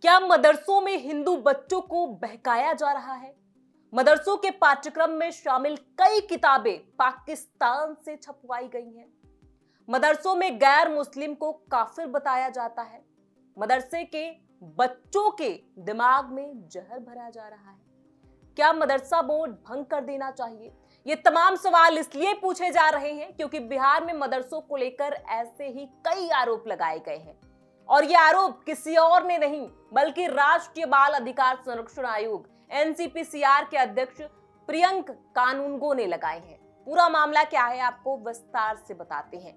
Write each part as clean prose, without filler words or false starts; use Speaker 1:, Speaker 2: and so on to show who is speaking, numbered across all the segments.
Speaker 1: क्या मदरसों में हिंदू बच्चों को बहकाया जा रहा है? मदरसों के पाठ्यक्रम में शामिल कई किताबें पाकिस्तान से छपवाई गई हैं। मदरसों में गैर मुस्लिम को काफिर बताया जाता है। मदरसे के बच्चों के दिमाग में जहर भरा जा रहा है। क्या मदरसा बोर्ड भंग कर देना चाहिए? ये तमाम सवाल इसलिए पूछे जा रहे हैं क्योंकि बिहार में मदरसों को लेकर ऐसे ही कई आरोप लगाए गए हैं और ये आरोप किसी और ने नहीं बल्कि राष्ट्रीय बाल अधिकार संरक्षण आयोग एनसीपीसीआर के अध्यक्ष प्रियंक कानूनगो ने लगाए हैं। पूरा मामला क्या है आपको विस्तार से बताते हैं।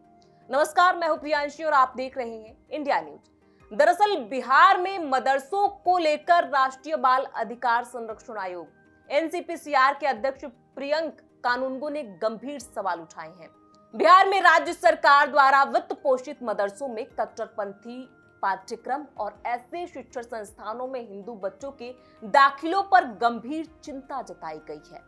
Speaker 1: नमस्कार, मैं हूं प्रियांशी और आप देख रहे हैं इंडिया न्यूज। दरअसल बिहार में मदरसों को लेकर राष्ट्रीय बाल अधिकार संरक्षण आयोग एनसीपीसीआर के अध्यक्ष प्रियंक कानूनगो ने गंभीर सवाल उठाए हैं। बिहार में राज्य सरकार द्वारा वित्त पोषित मदरसों में कट्टरपंथी पाठ्यक्रम और ऐसे शिक्षण संस्थानों में हिंदू बच्चों के दाखिलों पर गंभीर चिंता जताई गई है।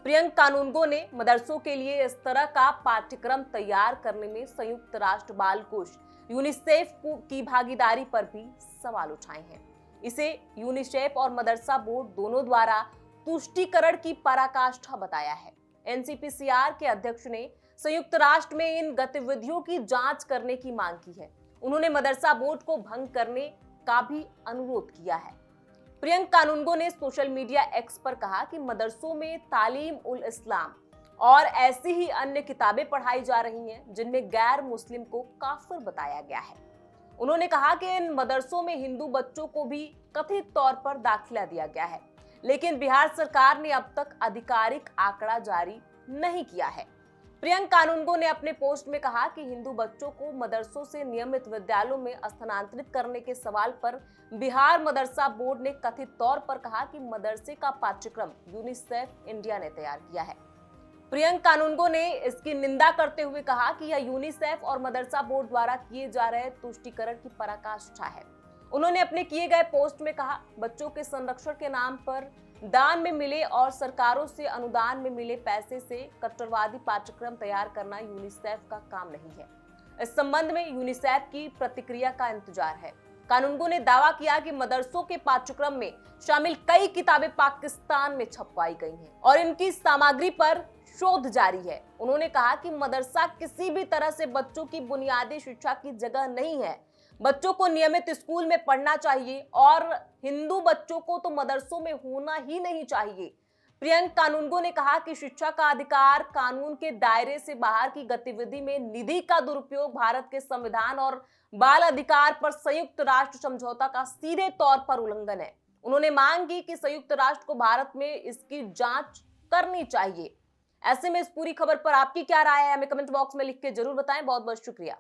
Speaker 1: प्रियंक कानूनगो ने मदरसों के लिए इस तरह का पाठ्यक्रम तैयार करने में संयुक्त राष्ट्र बाल कोष यूनिसेफ की भागीदारी पर भी सवाल उठाए हैं। इसे यूनिसेफ और मदरसा बोर्ड दोनों द्वारा तुष्टीकरण की पराकाष्ठा बताया है। एनसीपीसीआर के अध्यक्ष ने संयुक्त राष्ट्र में इन गतिविधियों की जांच करने की मांग की है। उन्होंने मदरसा बोर्ड को भंग करने का भी अनुरोध किया है। प्रियंक कानूनगो ने सोशल मीडिया एक्स पर कहा कि मदरसों में तालीम उल इस्लाम और ऐसी ही अन्य किताबें पढ़ाई जा रही हैं जिनमें गैर मुस्लिम को काफिर बताया गया है। उन्होंने कहा कि इन मदरसों में हिंदू बच्चों को भी कथित तौर पर दाखिला दिया गया है, लेकिन बिहार सरकार ने अब तक आधिकारिक आंकड़ा जारी नहीं किया है। प्रियंक कानूनगो ने अपने पोस्ट में कहा कि हिंदू बच्चों को मदरसों से नियमित विद्यालयों में स्थानांतरित करने के सवाल पर बिहार मदरसा बोर्ड ने कथित तौर पर कहा कि मदरसे का पाठ्यक्रम यूनिसेफ इंडिया ने तैयार किया है। प्रियंक कानूनगो ने इसकी निंदा करते हुए कहा कि यह यूनिसेफ और मदरसा बोर्ड द्वारा किए जा रहे तुष्टीकरण की पराकाष्ठा है। उन्होंने अपने किए गए पोस्ट में कहा, बच्चों के संरक्षण के नाम पर दान में मिले और सरकारों से अनुदान में मिले पैसे से कट्टरवादी पाठ्यक्रम तैयार करना यूनिसेफ का काम नहीं है। इस संबंध में यूनिसेफ की प्रतिक्रिया का इंतजार है। कानूनगो ने दावा किया कि मदरसों के पाठ्यक्रम में शामिल कई किताबें पाकिस्तान में छपवाई गई हैं और इनकी सामग्री पर शोध जारी है। उन्होंने कहा कि मदरसा किसी भी तरह से बच्चों की बुनियादी शिक्षा की जगह नहीं है। बच्चों को नियमित स्कूल में पढ़ना चाहिए और हिंदू बच्चों को तो मदरसों में होना ही नहीं चाहिए। प्रियंक कानूनगो ने कहा कि शिक्षा का अधिकार कानून के दायरे से बाहर की गतिविधि में निधि का दुरुपयोग भारत के संविधान और बाल अधिकार पर संयुक्त राष्ट्र समझौता का सीधे तौर पर उल्लंघन है। उन्होंने मांग की कि संयुक्त राष्ट्र को भारत में इसकी जांच करनी चाहिए। ऐसे में इस पूरी खबर पर आपकी क्या राय है, हमें कमेंट बॉक्स में लिख के जरूर बताएं। बहुत बहुत शुक्रिया।